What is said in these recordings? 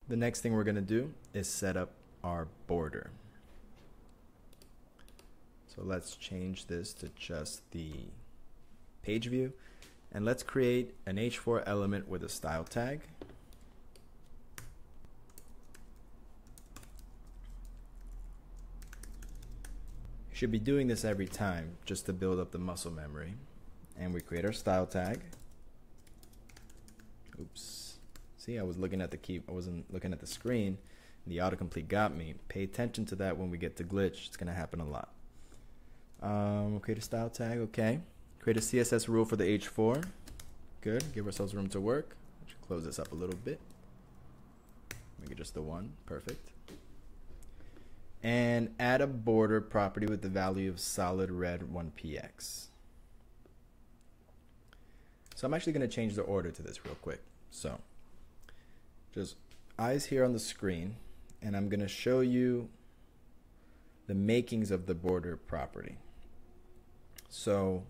the next thing we're going to do is set up our border. So let's change this to just the page view, and let's create an h4 element with a style tag. You should be doing this every time just to build up the muscle memory. And we create our style tag. Oops. See, I was looking at the key, I wasn't looking at the screen. The autocomplete got me. Pay attention to that when we get to glitch. It's gonna happen a lot. We'll create a style tag, okay. Create a CSS rule for the h4. Good, give ourselves room to work. Let's close this up a little bit. Make it just the one, perfect. And add a border property with the value of solid red 1px. So I'm actually gonna change the order to this real quick. So, just eyes here on the screen, and I'm gonna show you the makings of the border property. So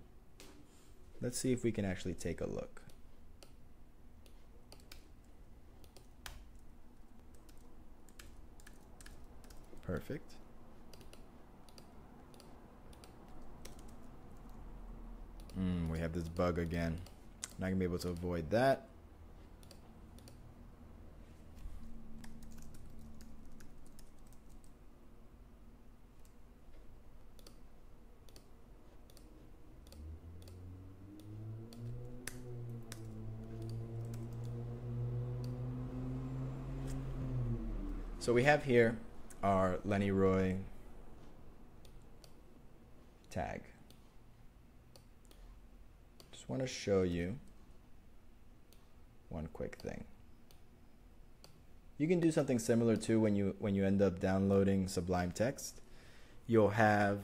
let's see if we can actually take a look. Perfect. We have this bug again. Not gonna be able to avoid that. So we have here our Lennyroy tag. Just want to show you one quick thing. You can do something similar too when you end up downloading Sublime Text. You'll have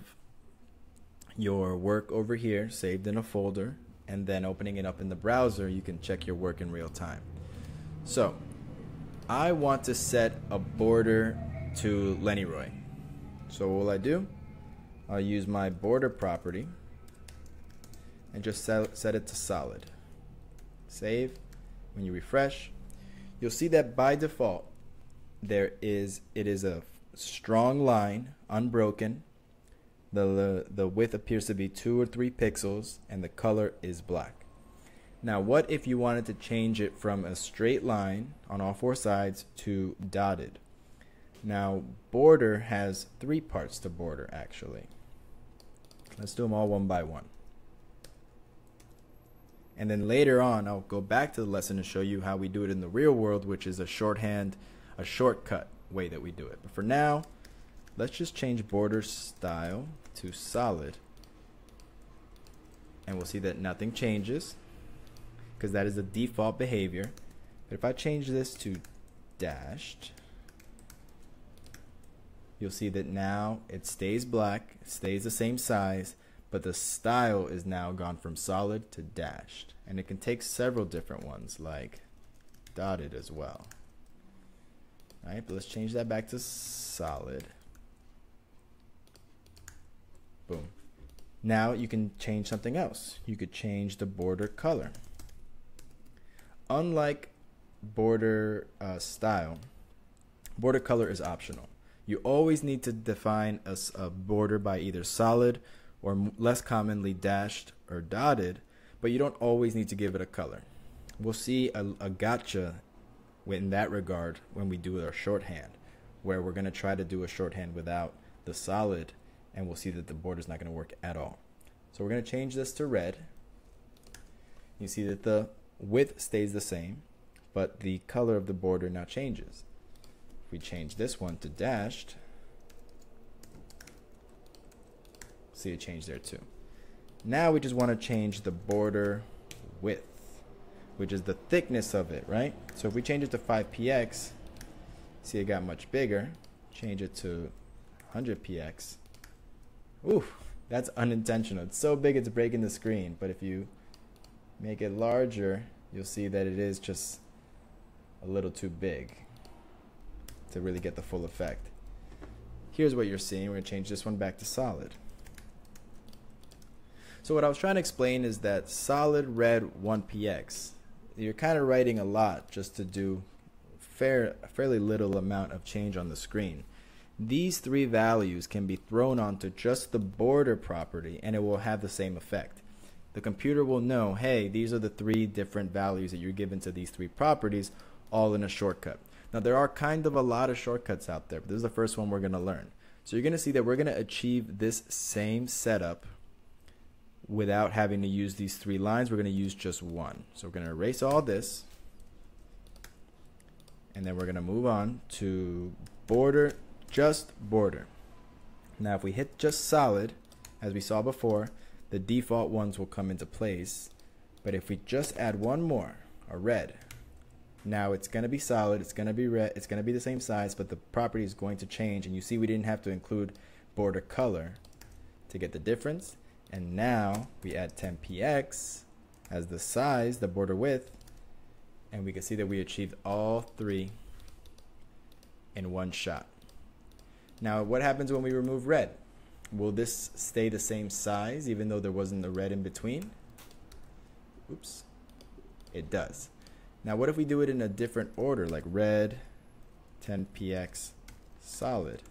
your work over here saved in a folder, and then opening it up in the browser, you can check your work in real time. So I want to set a border to Lennyroy. So what will I do? I'll use my border property and just set it to solid. Save. When you refresh, you'll see that by default it is a strong line, unbroken. The width appears to be 2 or 3 pixels, and the color is black. Now, what if you wanted to change it from a straight line on all 4 sides to dotted? Now, border has 3 parts to border, actually. Let's do them all one by one. And then later on, I'll go back to the lesson and show you how we do it in the real world, which is a shorthand, a shortcut way that we do it. But for now, let's just change border style to solid. And we'll see that nothing changes, because that is the default behavior. But if I change this to dashed, you'll see that now it stays black, it stays the same size, but the style is now gone from solid to dashed. And it can take several different ones, like dotted as well. Alright, but let's change that back to solid. Boom. Now you can change something else. You could change the border color. Unlike border style, border color is optional. You always need to define a border by either solid or less commonly dashed or dotted, but you don't always need to give it a color. We'll see a gotcha in that regard when we do our shorthand, where we're going to try to do a shorthand without the solid, and we'll see that the border is not going to work at all. So we're going to change this to red. You see that the width stays the same, but the color of the border now changes. If we change this one to dashed, see a change there too. Now we just want to change the border width, which is the thickness of it, right? So if we change it to 5px, see it got much bigger. Change it to 100px. Ooh, that's unintentional. It's so big it's breaking the screen, but if you make it larger, you'll see that it is just a little too big to really get the full effect. Here's what you're seeing. We're going to change this one back to solid. So what I was trying to explain is that solid red 1px, you're kind of writing a lot just to do fairly little amount of change on the screen. These three values can be thrown onto just the border property and it will have the same effect. The computer will know, hey, these are the three different values that you're given to these three properties, all in a shortcut. Now there are kind of a lot of shortcuts out there, but this is the first one we're going to learn. So you're going to see that we're going to achieve this same setup without having to use these three lines. We're going to use just one. So we're going to erase all this, and then we're going to move on to border, just border. Now if we hit just solid, as we saw before, the default ones will come into place. But if we just add one more, a red, now it's going to be solid, it's going to be red, it's going to be the same size, but the property is going to change. And you see we didn't have to include border color to get the difference. And now we add 10px as the size, the border width, and we can see that we achieved all three in one shot. Now what happens when we remove red? Will this stay the same size even though there wasn't a red in between? Oops, it does. Now what if we do it in a different order, like red, 10px, solid?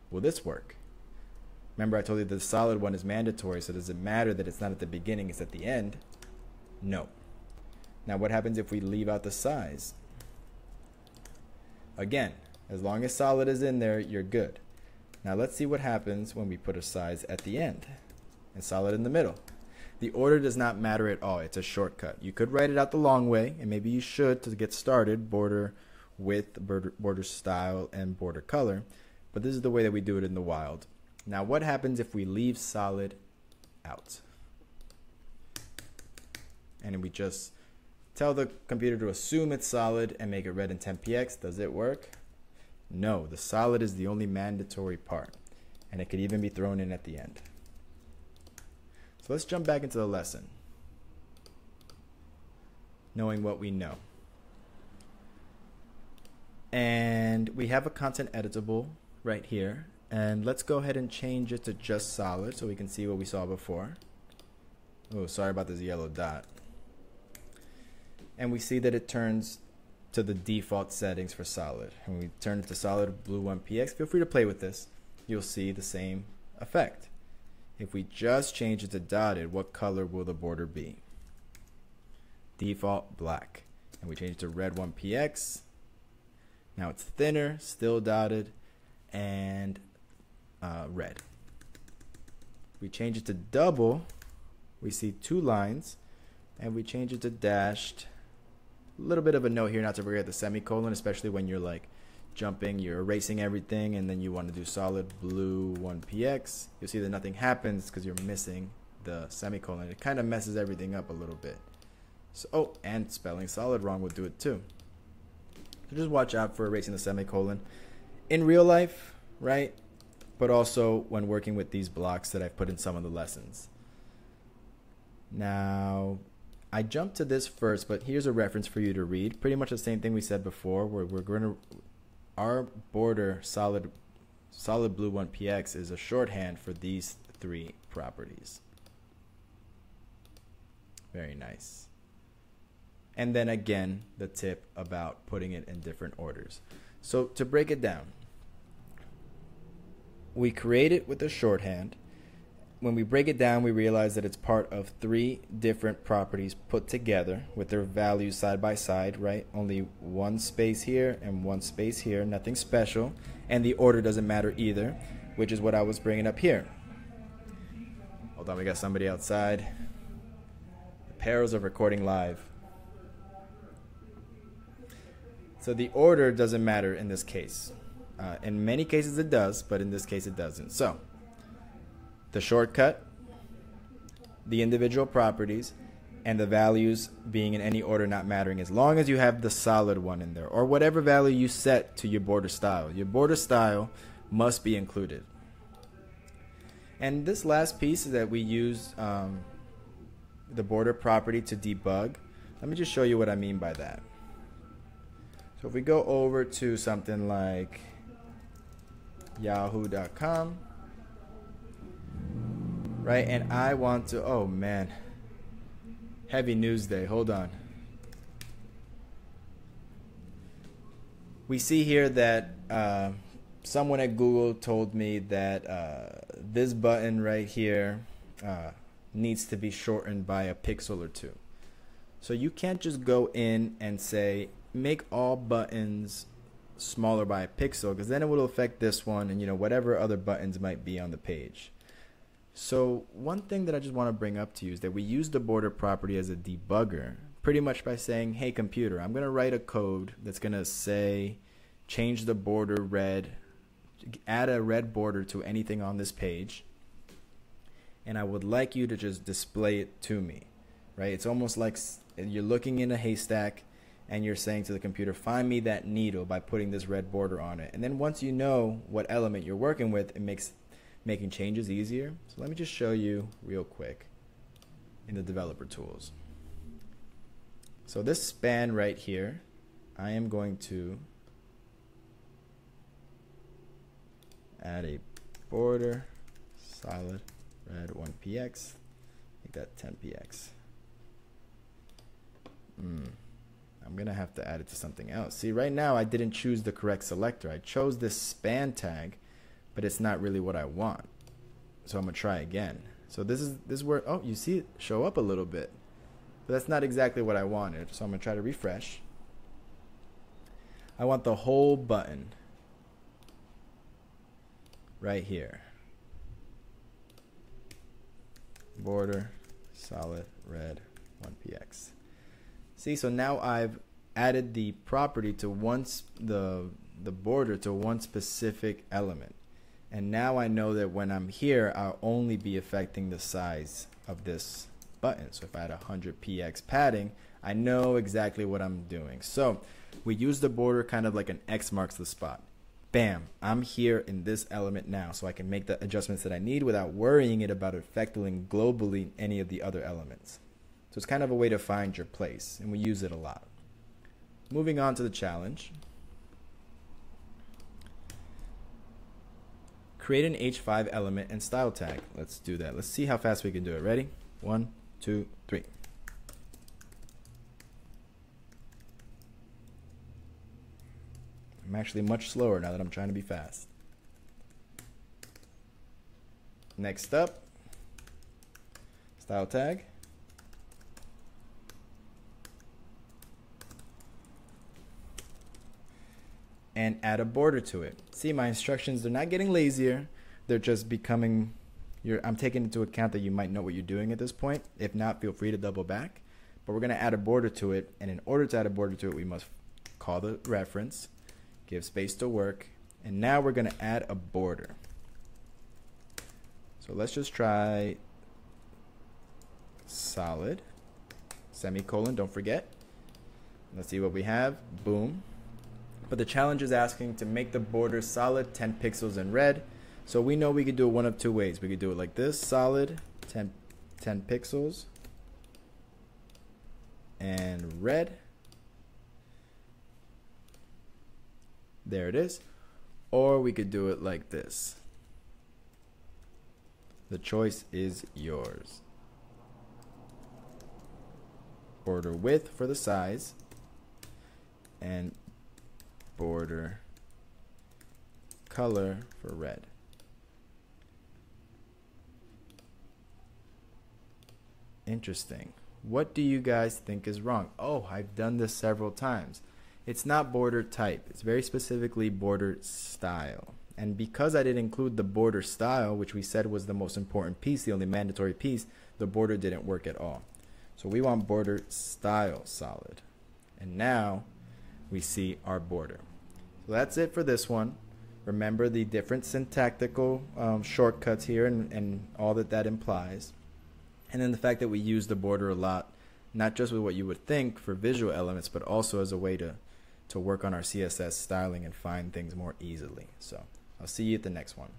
Will this work? Remember I told you the solid one is mandatory, so does it matter that it's not at the beginning, it's at the end? No. Now what happens if we leave out the size? Again, as long as solid is in there, you're good. Now let's see what happens when we put a size at the end and solid in the middle. The order does not matter at all. It's a shortcut. You could write it out the long way, and maybe you should to get started, border width, border style, and border color. But this is the way that we do it in the wild. Now what happens if we leave solid out? And we just tell the computer to assume it's solid and make it red in 10px. Does it work? No, the solid is the only mandatory part, and it could even be thrown in at the end. So let's jump back into the lesson, knowing what we know. And we have a content editable right here, and let's go ahead and change it to just solid so we can see what we saw before. Oh, sorry about this yellow dot. And we see that it turns to the default settings for solid. And we turn it to solid blue 1px. Feel free to play with this. You'll see the same effect. If we just change it to dotted, what color will the border be? Default black. And we change it to red 1px. Now it's thinner, still dotted, and red. We change it to double, we see two lines, and we change it to dashed. A little bit of a note here not to forget the semicolon, especially when you're like jumping, you're erasing everything, and then you want to do solid blue 1px. You'll see that nothing happens because you're missing the semicolon. It kind of messes everything up a little bit. So, oh, and spelling solid wrong would do it too. So just watch out for erasing the semicolon in real life, right? But also when working with these blocks that I've put in some of the lessons. Now, I jumped to this first, but here's a reference for you to read. Pretty much the same thing we said before, where we're going to, our border solid blue 1px is a shorthand for these three properties. Very nice. And then again, the tip about putting it in different orders. So to break it down, we create it with a shorthand. When we break it down, we realize that it's part of three different properties put together with their values side by side, right? Only one space here and one space here, nothing special. And the order doesn't matter either, which is what I was bringing up here. Hold on, we got somebody outside. The perils of recording live. So the order doesn't matter in this case. In many cases it does, but in this case it doesn't. So the shortcut, the individual properties, and the values being in any order not mattering, as long as you have the solid one in there, or whatever value you set to your border style. Your border style must be included. And this last piece is that we use the border property to debug. Let me just show you what I mean by that. So if we go over to something like yahoo.com, right, and I want to, oh man, heavy news day, hold on. we see here that someone at Google told me that this button right here needs to be shortened by a pixel or two. So you can't just go in and say make all buttons smaller by a pixel, because then it will affect this one and whatever other buttons might be on the page. So one thing that I just want to bring up to you is that we use the border property as a debugger, pretty much by saying, hey computer, I'm going to write a code that's going to say change the border red, add a red border to anything on this page, and I would like you to just display it to me, right? It's almost like you're looking in a haystack and you're saying to the computer, find me that needle by putting this red border on it. And then once you know what element you're working with, it makes making changes easier. So let me just show you real quick in the developer tools. So this span right here, I am going to add a border solid red 1px, make that 10px. I'm gonna have to add it to something else. See, right now I didn't choose the correct selector. I chose this span tag, but it's not really what I want. So I'm gonna try again. So this is where, oh, you see it show up a little bit, but that's not exactly what I wanted. So I'm gonna try to refresh. I want the whole button right here. Border solid red 1px. See, so now I've added the property to the border to one specific element. And now I know that when I'm here, I'll only be affecting the size of this button. So if I had 100px padding, I know exactly what I'm doing. So we use the border kind of like an X marks the spot. Bam, I'm here in this element now, so I can make the adjustments that I need without worrying it about affecting globally any of the other elements. So it's kind of a way to find your place, and we use it a lot. Moving on to the challenge. Create an H5 element and style tag. Let's do that. Let's see how fast we can do it. Ready? 1, 2, 3. I'm actually much slower now that I'm trying to be fast. Next up, style tag. And add a border to it. See, my instructions, they're not getting lazier. They're just becoming, I'm taking into account that you might know what you're doing at this point. If not, feel free to double back. But we're going to add a border to it. And in order to add a border to it, we must call the reference, give space to work. And now we're going to add a border. So let's just try solid, semicolon, don't forget. Let's see what we have. Boom. But the challenge is asking to make the border solid 10 pixels in red. So we know we could do it one of two ways. We could do it like this, solid 10 pixels and red. There it is. Or we could do it like this. The choice is yours. Border width for the size and border color for red. Interesting. What do you guys think is wrong? Oh, I've done this several times. It's not border type. It's very specifically border style. And because I didn't include the border style, which we said was the most important piece, the only mandatory piece, the border didn't work at all. So we want border style solid. And now we see our border. So that's it for this one. Remember the different syntactical shortcuts here and all that implies. And then the fact that we use the border a lot, not just with what you would think for visual elements, but also as a way to work on our CSS styling and find things more easily. So I'll see you at the next one.